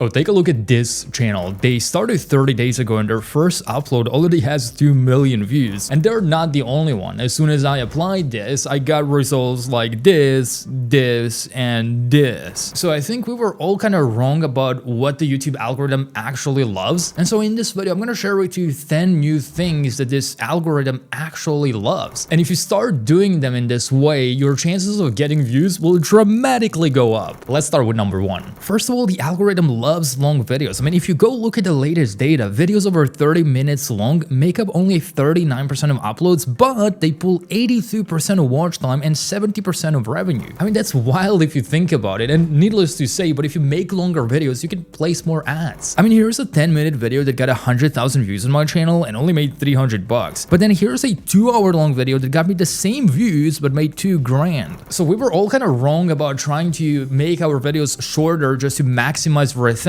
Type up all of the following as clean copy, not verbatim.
Oh, take a look at this channel. They started 30 days ago and their first upload already has 2 million views. And they're not the only one. As soon as I applied this, I got results like this, and this. So I think we were all kind of wrong about what the YouTube algorithm actually loves. And so in this video, I'm going to share with you 10 new things that this algorithm actually loves. And if you start doing them in this way, your chances of getting views will dramatically go up. Let's start with number 1. First of all, the algorithm loves long videos. I mean, if you go look at the latest data, videos over 30 minutes long make up only 39% of uploads, but they pull 82% of watch time and 70% of revenue. I mean, that's wild if you think about it, and needless to say, but if you make longer videos, you can place more ads. I mean, here's a 10-minute video that got 100,000 views on my channel and only made $300. But then here's a 2-hour-long video that got me the same views but made $2 grand. So we were all kind of wrong about trying to make our videos shorter just to maximize retention,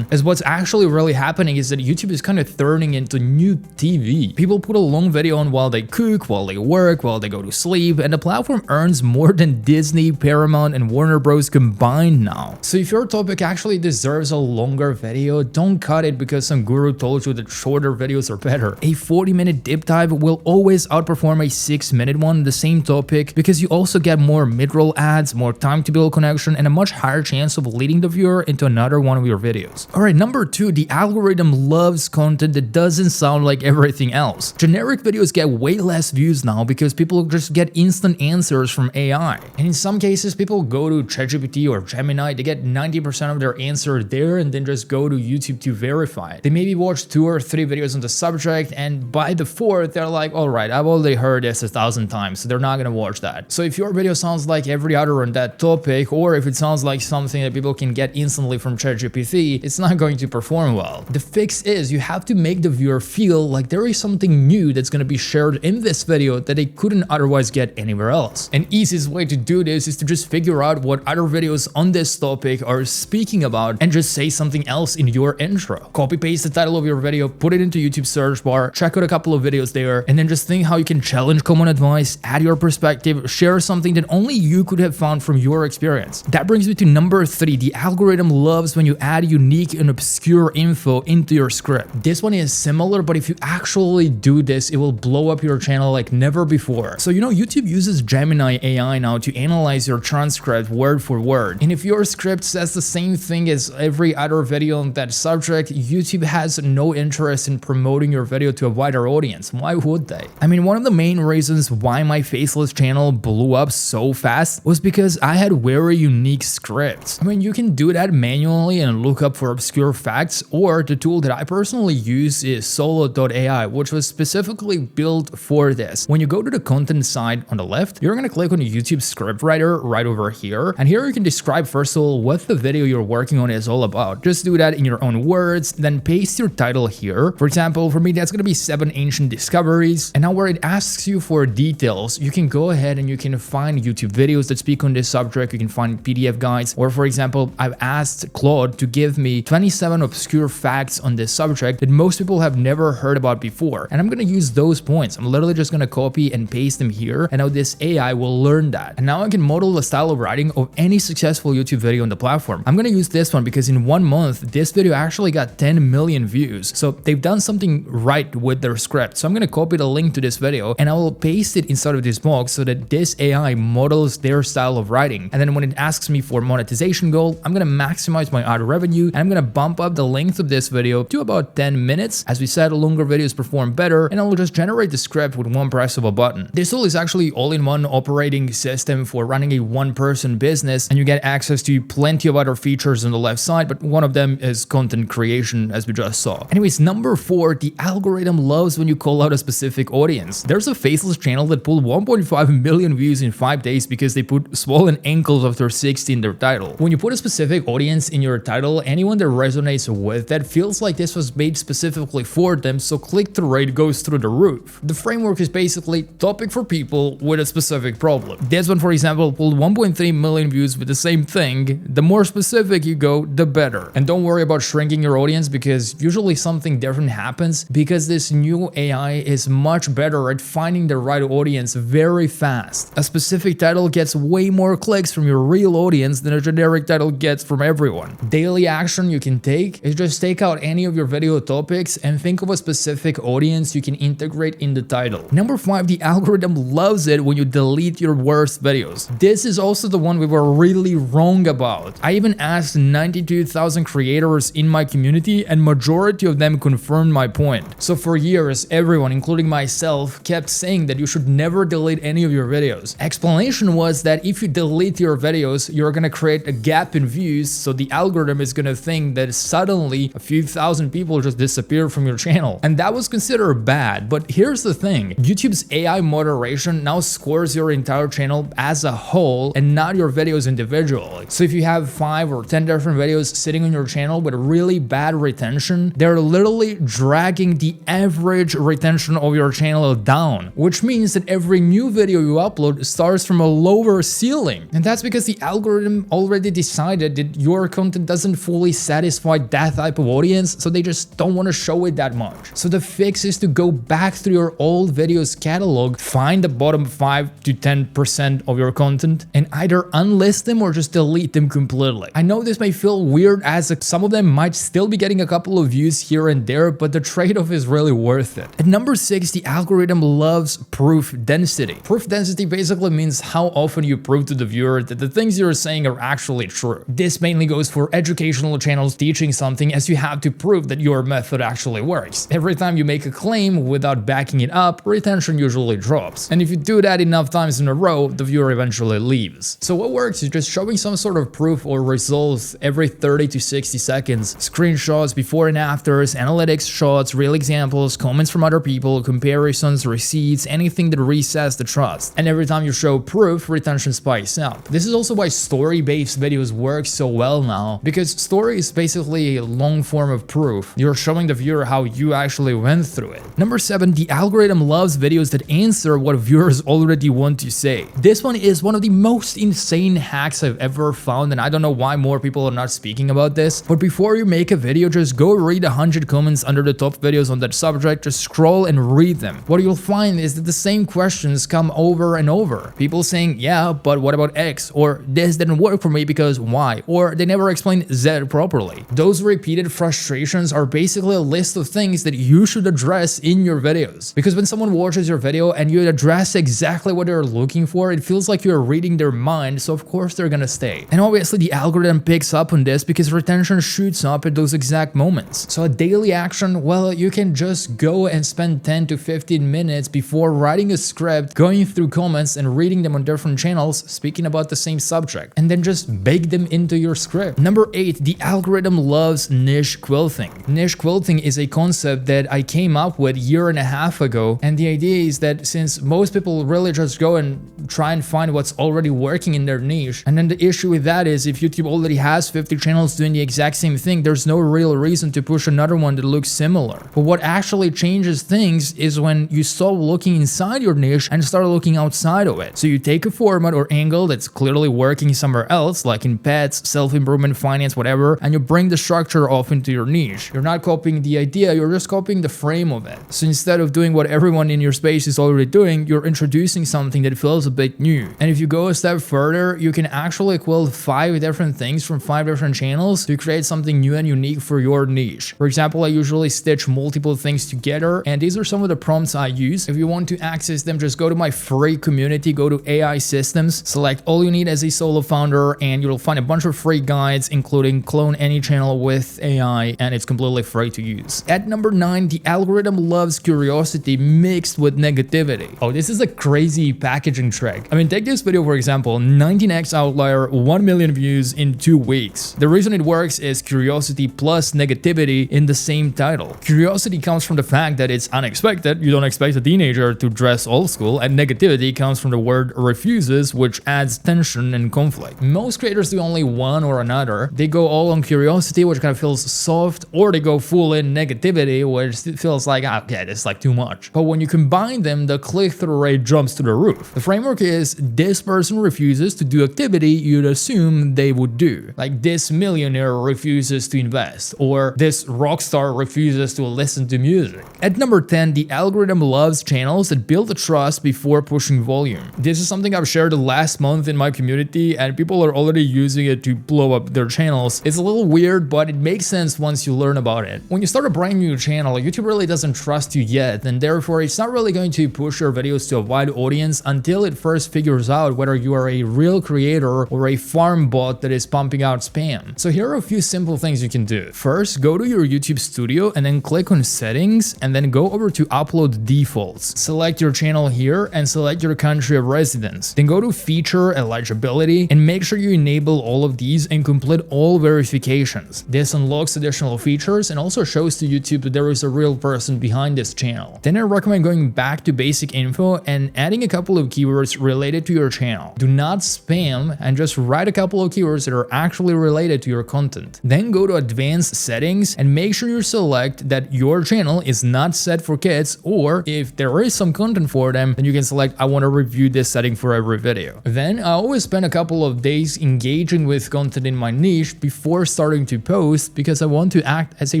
as what's actually really happening is that YouTube is kind of turning into new TV. People put a long video on while they cook, while they work, while they go to sleep, and the platform earns more than Disney, Paramount, and Warner Bros. Combined now. So if your topic actually deserves a longer video, don't cut it because some guru told you that shorter videos are better. A 40-minute deep dive will always outperform a 6-minute one on the same topic because you also get more mid-roll ads, more time to build connection, and a much higher chance of leading the viewer into another one of your videos. Alright, number 2, the algorithm loves content that doesn't sound like everything else. Generic videos get way less views now because people just get instant answers from AI. And in some cases, people go to ChatGPT or Gemini, they get 90% of their answer there and then just go to YouTube to verify it. They maybe watch 2 or 3 videos on the subject, and by the 4th, they're like, alright, I've already heard this 1,000 times, so they're not gonna watch that. So if your video sounds like every other on that topic, or if it sounds like something that people can get instantly from ChatGPT, it's not going to perform well. The fix is you have to make the viewer feel like there is something new that's going to be shared in this video that they couldn't otherwise get anywhere else. An easiest way to do this is to just figure out what other videos on this topic are speaking about and just say something else in your intro. Copy paste the title of your video, put it into YouTube search bar, check out a couple of videos there, and then just think how you can challenge common advice, add your perspective, share something that only you could have found from your experience. That brings me to number 3. The algorithm loves when you add unique and obscure info into your script. This one is similar, but if you actually do this, it will blow up your channel like never before. So you know, YouTube uses Gemini AI now to analyze your transcript word for word. And if your script says the same thing as every other video on that subject, YouTube has no interest in promoting your video to a wider audience. Why would they? I mean, one of the main reasons why my faceless channel blew up so fast was because I had very unique scripts. I mean, you can do that manually and look up for obscure facts, or the tool that I personally use is solo.ai, which was specifically built for this. When you go to the content side on the left, you're going to click on the YouTube script writer right over here, and here you can describe first of all what the video you're working on is all about. Just do that in your own words, then paste your title here. For example, for me that's going to be 7 ancient discoveries, and now where it asks you for details, you can go ahead and you can find YouTube videos that speak on this subject, you can find PDF guides, or for example, I've asked Claude to give me 27 obscure facts on this subject that most people have never heard about before, and I'm going to use those points. I'm literally just going to copy and paste them here, and now this AI will learn that, and now I can model the style of writing of any successful YouTube video on the platform. I'm going to use this one because in 1 month this video actually got 10 million views, so they've done something right with their script. So I'm going to copy the link to this video and I will paste it inside of this box so that this AI models their style of writing, and then when it asks me for monetization goal, I'm going to maximize my ad revenue, and I'm going to bump up the length of this video to about 10 minutes. As we said, longer videos perform better, and I'll just generate the script with one press of a button. This tool is actually all-in-one operating system for running a one-person business, and you get access to plenty of other features on the left side, but one of them is content creation, as we just saw. Anyways, number 4, the algorithm loves when you call out a specific audience. There's a faceless channel that pulled 1.5 million views in 5 days because they put swollen ankles after 60 in their title. When you put a specific audience in your title, anyone that resonates with that feels like this was made specifically for them, so click-through rate goes through the roof. The framework is basically topic for people with a specific problem. This one, for example, pulled 1.3 million views with the same thing. The more specific you go, the better. And don't worry about shrinking your audience because usually something different happens because this new AI is much better at finding the right audience very fast. A specific title gets way more clicks from your real audience than a generic title gets from everyone. Daily daily action you can take is just take out any of your video topics and think of a specific audience you can integrate in the title. Number 5, the algorithm loves it when you delete your worst videos. This is also the one we were really wrong about. I even asked 92,000 creators in my community and majority of them confirmed my point. So for years, everyone, including myself, kept saying that you should never delete any of your videos. Explanation was that if you delete your videos, you're gonna create a gap in views, so the algorithm is gonna think that suddenly a few thousand people just disappeared from your channel. And that was considered bad, but here's the thing. YouTube's AI moderation now scores your entire channel as a whole and not your videos individually. So if you have 5 or 10 different videos sitting on your channel with really bad retention, they're literally dragging the average retention of your channel down, which means that every new video you upload starts from a lower ceiling. And that's because the algorithm already decided that your content doesn't fully satisfy that type of audience, so they just don't want to show it that much. So the fix is to go back through your old videos catalog, find the bottom 5 to 10% of your content, and either unlist them or just delete them completely. I know this may feel weird as some of them might still be getting a couple of views here and there, but the trade-off is really worth it. At number 6, the algorithm loves proof density. Proof density basically means how often you prove to the viewer that the things you're saying are actually true. This mainly goes for educational channels teaching something, as you have to prove that your method actually works. Every time you make a claim without backing it up, retention usually drops. And if you do that enough times in a row, the viewer eventually leaves. So what works is just showing some sort of proof or results every 30 to 60 seconds. Screenshots, before and afters, analytics shots, real examples, comments from other people, comparisons, receipts, anything that resets the trust. And every time you show proof, retention spikes up. This is also why story-based videos work so well now, because story is basically a long form of proof. You're showing the viewer how you actually went through it. Number 7, the algorithm loves videos that answer what viewers already want to say. This one is one of the most insane hacks I've ever found, and I don't know why more people are not speaking about this, but before you make a video, just go read 100 comments under the top videos on that subject, just scroll and read them. What you'll find is that the same questions come over and over. People saying, yeah, but what about X? Or this didn't work for me because Y? Or they never explained Z properly. Those repeated frustrations are basically a list of things that you should address in your videos. Because when someone watches your video and you address exactly what they're looking for, it feels like you're reading their mind, so of course they're gonna stay. And obviously the algorithm picks up on this because retention shoots up at those exact moments. So a daily action, well, you can just go and spend 10 to 15 minutes before writing a script, going through comments and reading them on different channels speaking about the same subject, and then just bake them into your script. Number 8, the algorithm loves niche quilting. Niche quilting is a concept that I came up with a year and a half ago, and the idea is that since most people really just go and try and find what's already working in their niche, and then the issue with that is if YouTube already has 50 channels doing the exact same thing, there's no real reason to push another one that looks similar. But what actually changes things is when you stop looking inside your niche and start looking outside of it. So you take a format or angle that's clearly working somewhere else, like in pets, self-improvement, finance, whatever, and you bring the structure off into your niche. You're not copying the idea, you're just copying the frame of it. So instead of doing what everyone in your space is already doing, you're introducing something that feels a bit new. And if you go a step further, you can actually quilt 5 different things from 5 different channels to create something new and unique for your niche. For example, I usually stitch multiple things together, and these are some of the prompts I use. If you want to access them, just go to my free community, go to AI Systems, select all you need as a solo founder, and you'll find a bunch of free guides, including clone any channel with AI, and it's completely free to use. At number 9, the algorithm loves curiosity mixed with negativity. Oh, this is a crazy packaging trick. I mean, take this video for example, 19x outlier, 1 million views in 2 weeks. The reason it works is curiosity plus negativity in the same title. Curiosity comes from the fact that it's unexpected, you don't expect a teenager to dress old school, and negativity comes from the word refuses, which adds tension and conflict. Most creators do only one or another. They go all on curiosity, which kind of feels soft, or they go full in negativity, which feels like, yeah, it's like too much. But when you combine them, the click-through rate jumps to the roof. The framework is this person refuses to do activity you'd assume they would do. Like this millionaire refuses to invest, or this rock star refuses to listen to music. At number 10, the algorithm loves channels that build trust before pushing volume. This is something I've shared last month in my community, and people are already using it to blow up their channels channels. It's a little weird, but it makes sense once you learn about it. When you start a brand new channel, YouTube really doesn't trust you yet, and therefore it's not really going to push your videos to a wide audience until it first figures out whether you are a real creator or a farm bot that is pumping out spam. So here are a few simple things you can do. First, go to your YouTube studio and then click on settings and then go over to upload defaults. Select your channel here and select your country of residence. Then go to feature eligibility and make sure you enable all of these and complete all verifications. This unlocks additional features and also shows to YouTube that there is a real person behind this channel. Then I recommend going back to basic info and adding a couple of keywords related to your channel. Do not spam and just write a couple of keywords that are actually related to your content. Then go to advanced settings and make sure you select that your channel is not set for kids, or if there is some content for them, then you can select I want to review this setting for every video. Then I always spend a couple of days engaging with content in my niche before starting to post, because I want to act as a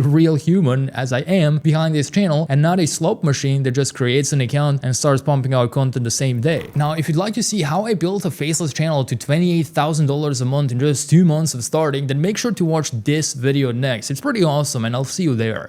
real human as I am behind this channel and not a slot machine that just creates an account and starts pumping out content the same day. Now, if you'd like to see how I built a faceless channel to $28,000 a month in just 2 months of starting, then make sure to watch this video next. It's pretty awesome and I'll see you there.